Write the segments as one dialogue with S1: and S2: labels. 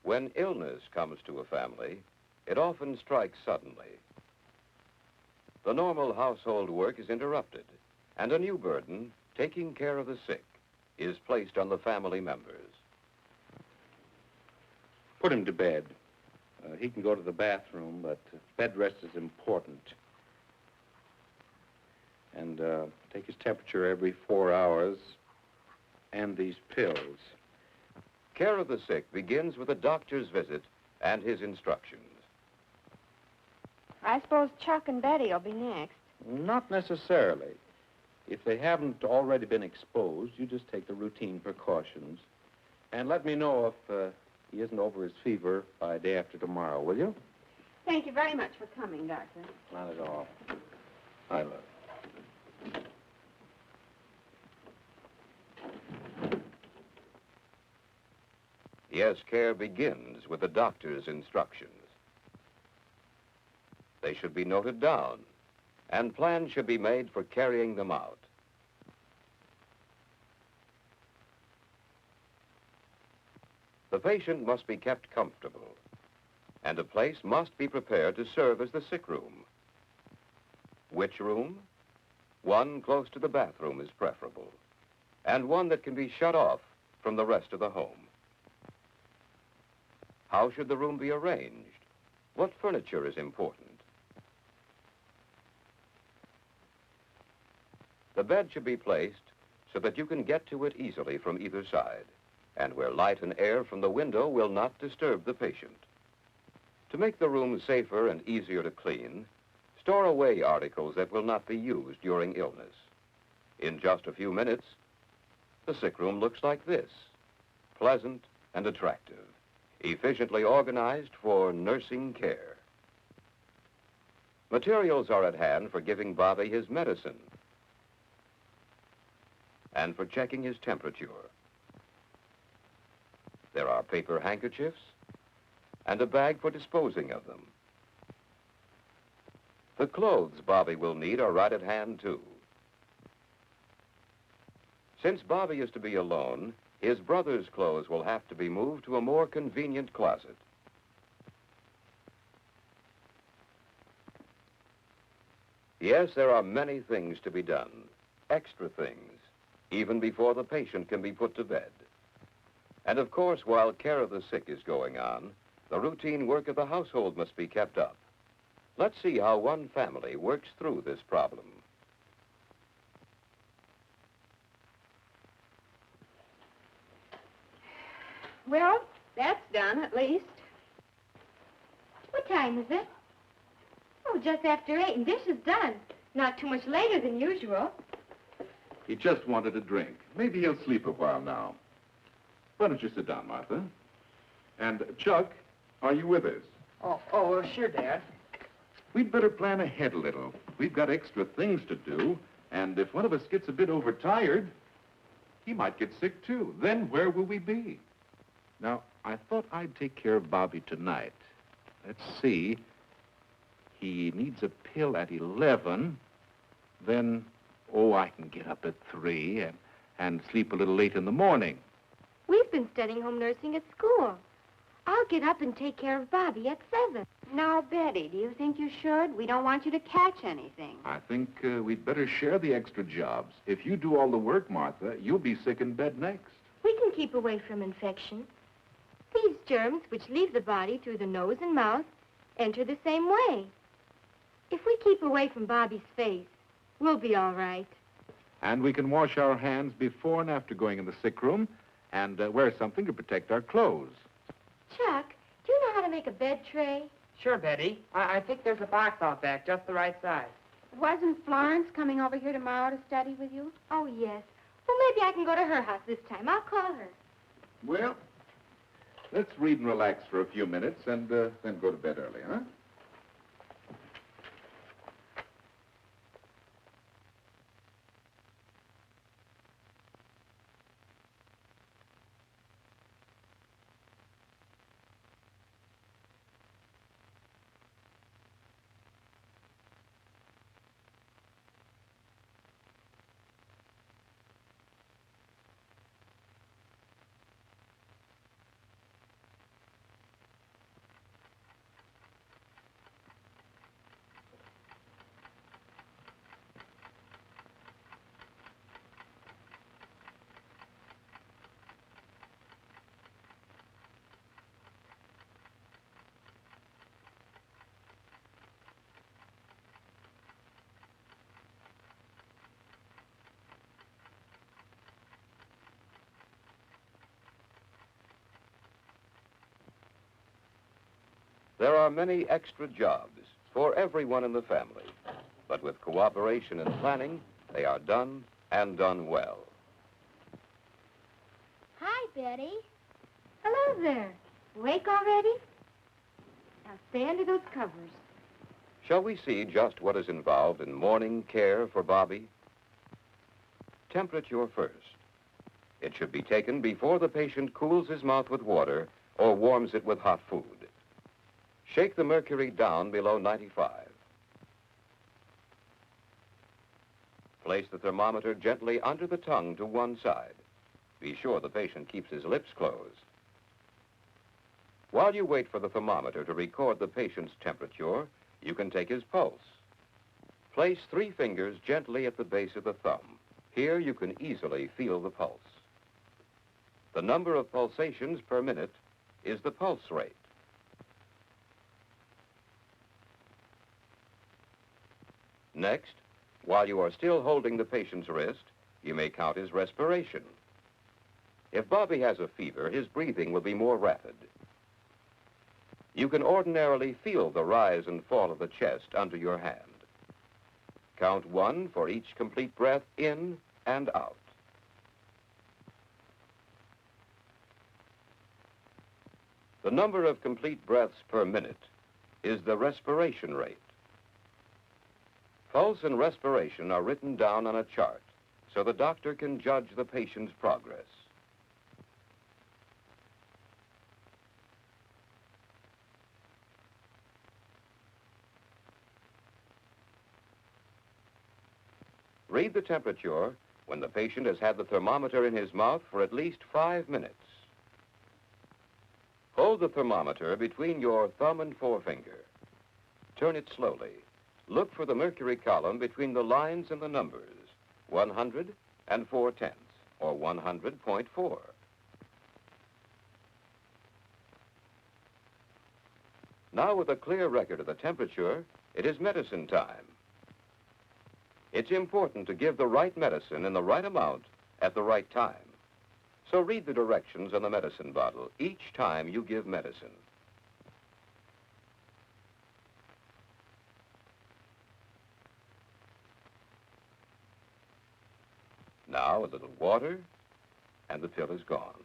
S1: When illness comes to a family, it often strikes suddenly. The normal household work is interrupted, and a new burden, taking care of the sick, is placed on the family members.
S2: Put him to bed. He can go to the bathroom, but bed rest is important. And take his temperature every 4 hours, and these pills.
S1: Care of the sick begins with a doctor's visit and his instructions.
S3: I suppose Chuck and Betty will be next.
S2: Not necessarily. If they haven't already been exposed, you just take the routine precautions. And let me know if he isn't over his fever by day after tomorrow, will you?
S3: Thank you very much for coming, Doctor.
S2: Not at all. I love it.
S1: Yes, care begins with the doctor's instructions. They should be noted down, and plans should be made for carrying them out. The patient must be kept comfortable, and a place must be prepared to serve as the sick room. Which room? One close to the bathroom is preferable, and one that can be shut off from the rest of the home. How should the room be arranged? What furniture is important? The bed should be placed so that you can get to it easily from either side, and where light and air from the window will not disturb the patient. To make the room safer and easier to clean, store away articles that will not be used during illness. In just a few minutes, the sick room looks like this, pleasant and attractive, efficiently organized for nursing care. Materials are at hand for giving Bobby his medicine and for checking his temperature. There are paper handkerchiefs and a bag for disposing of them. The clothes Bobby will need are right at hand, too. Since Bobby is to be alone, his brother's clothes will have to be moved to a more convenient closet. Yes, there are many things to be done, extra things, even before the patient can be put to bed. And of course, while care of the sick is going on, the routine work of the household must be kept up. Let's see how one family works through this problem.
S3: Well, that's done, at least. What time is it? Oh, just after 8, and dish is done. Not too much later than usual.
S4: He just wanted a drink. Maybe he'll sleep a while now. Why don't you sit down, Martha? And, Chuck, are you with us?
S5: Oh, sure, Dad.
S4: We'd better plan ahead a little. We've got extra things to do, and if one of us gets a bit overtired, he might get sick, too. Then where will we be?
S2: Now, I thought I'd take care of Bobby tonight. Let's see. He needs a pill at 11. Then, I can get up at 3 and sleep a little late in the morning.
S3: We've been studying home nursing at school. I'll get up and take care of Bobby at 7. Now, Betty, do you think you should? We don't want you to catch anything.
S4: I think we'd better share the extra jobs. If you do all the work, Martha, you'll be sick in bed next.
S3: We can keep away from infection. These germs, which leave the body through the nose and mouth, enter the same way. If we keep away from Bobby's face, we'll be all right.
S2: And we can wash our hands before and after going in the sick room and wear something to protect our clothes.
S3: Chuck, do you know how to make a bed tray?
S5: Sure, Betty. I think there's a box out back, just the right size.
S3: Wasn't Florence coming over here tomorrow to study with you? Oh, yes. Well, maybe I can go to her house this time. I'll call her.
S4: Well, let's read and relax for a few minutes and then go to bed early, huh?
S1: There are many extra jobs for everyone in the family, but with cooperation and planning, they are done and done well.
S3: Hi, Betty. Hello there. Awake already? Now stay under those covers.
S1: Shall we see just what is involved in morning care for Bobby? Temperature first. It should be taken before the patient cools his mouth with water or warms it with hot food. Shake the mercury down below 95. Place the thermometer gently under the tongue to one side. Be sure the patient keeps his lips closed. While you wait for the thermometer to record the patient's temperature, you can take his pulse. Place 3 fingers gently at the base of the thumb. Here you can easily feel the pulse. The number of pulsations per minute is the pulse rate. Next, while you are still holding the patient's wrist, you may count his respiration. If Bobby has a fever, his breathing will be more rapid. You can ordinarily feel the rise and fall of the chest under your hand. Count 1 for each complete breath in and out. The number of complete breaths per minute is the respiration rate. Pulse and respiration are written down on a chart so the doctor can judge the patient's progress. Read the temperature when the patient has had the thermometer in his mouth for at least 5 minutes. Hold the thermometer between your thumb and forefinger. Turn it slowly. Look for the mercury column between the lines and the numbers, 100 and 4/10, or 100.4. Now, with a clear record of the temperature, it is medicine time. It's important to give the right medicine in the right amount at the right time. So read the directions on the medicine bottle each time you give medicine. Now a little water, and the pill is gone.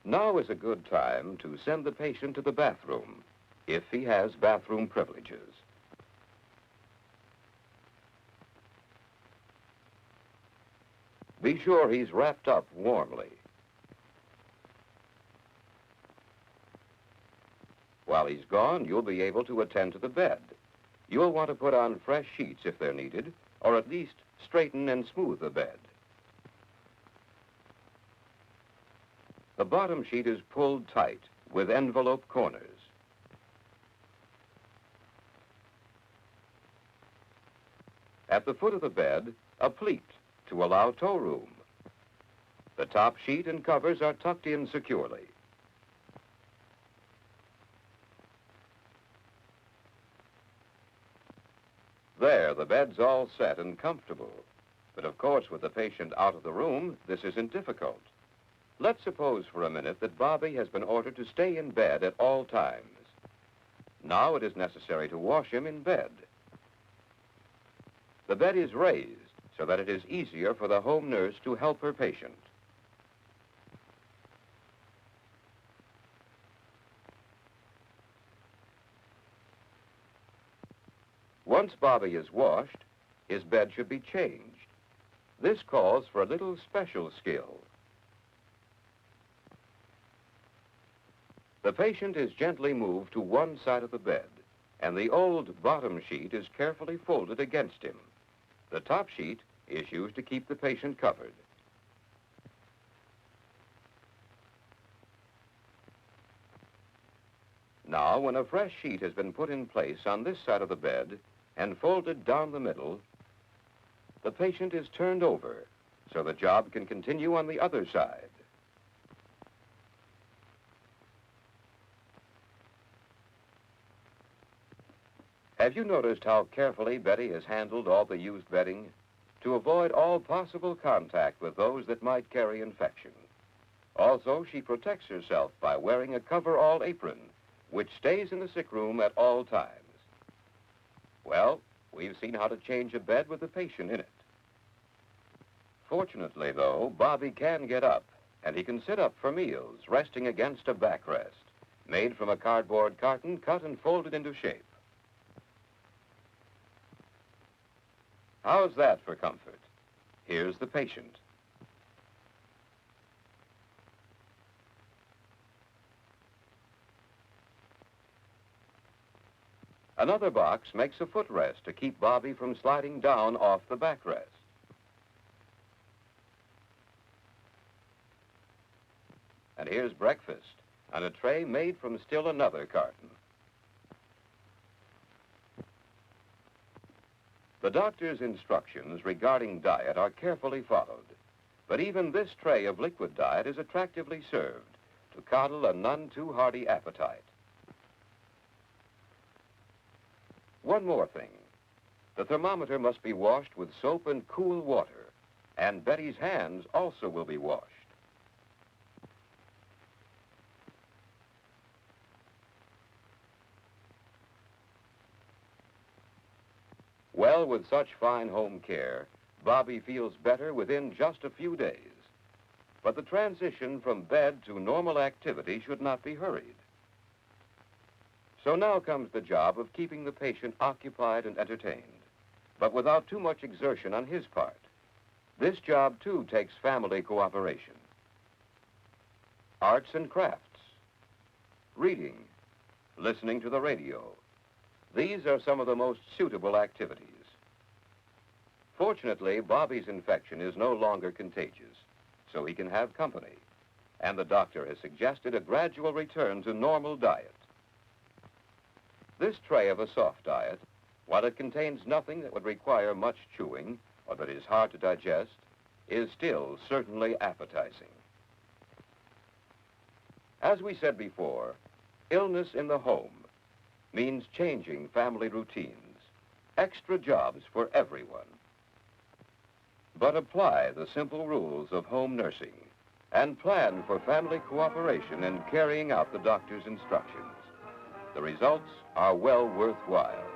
S1: Now is a good time to send the patient to the bathroom, if he has bathroom privileges. Be sure he's wrapped up warmly. While he's gone, you'll be able to attend to the bed. You'll want to put on fresh sheets if they're needed, or at least straighten and smooth the bed. The bottom sheet is pulled tight with envelope corners. At the foot of the bed, a pleat to allow toe room. The top sheet and covers are tucked in securely. There, the bed's all set and comfortable. But of course, with the patient out of the room, this isn't difficult. Let's suppose for a minute that Bobby has been ordered to stay in bed at all times. Now it is necessary to wash him in bed. The bed is raised so that it is easier for the home nurse to help her patient. Once Bobby is washed, his bed should be changed. This calls for a little special skill. The patient is gently moved to one side of the bed, and the old bottom sheet is carefully folded against him. The top sheet is used to keep the patient covered. Now, when a fresh sheet has been put in place on this side of the bed and folded down the middle, the patient is turned over so the job can continue on the other side. Have you noticed how carefully Betty has handled all the used bedding? to avoid all possible contact with those that might carry infection. Also, she protects herself by wearing a cover-all apron, which stays in the sick room at all times. Well, we've seen how to change a bed with the patient in it. Fortunately, though, Bobby can get up, and he can sit up for meals, resting against a backrest, made from a cardboard carton cut and folded into shape. How's that for comfort? Here's the patient. Another box makes a footrest to keep Bobby from sliding down off the backrest. And here's breakfast on a tray made from still another carton. The doctor's instructions regarding diet are carefully followed, but even this tray of liquid diet is attractively served to coddle a none too hearty appetite. One more thing. The thermometer must be washed with soap and cool water, and Betty's hands also will be washed. Well, with such fine home care, Bobby feels better within just a few days. But the transition from bed to normal activity should not be hurried. So now comes the job of keeping the patient occupied and entertained, but without too much exertion on his part. This job, too, takes family cooperation. Arts and crafts, reading, listening to the radio. These are some of the most suitable activities. Fortunately, Bobby's infection is no longer contagious, so he can have company, and the doctor has suggested a gradual return to normal diet. This tray of a soft diet, while it contains nothing that would require much chewing or that is hard to digest, is still certainly appetizing. As we said before, illness in the home means changing family routines, extra jobs for everyone. But apply the simple rules of home nursing and plan for family cooperation in carrying out the doctor's instructions. The results are well worthwhile.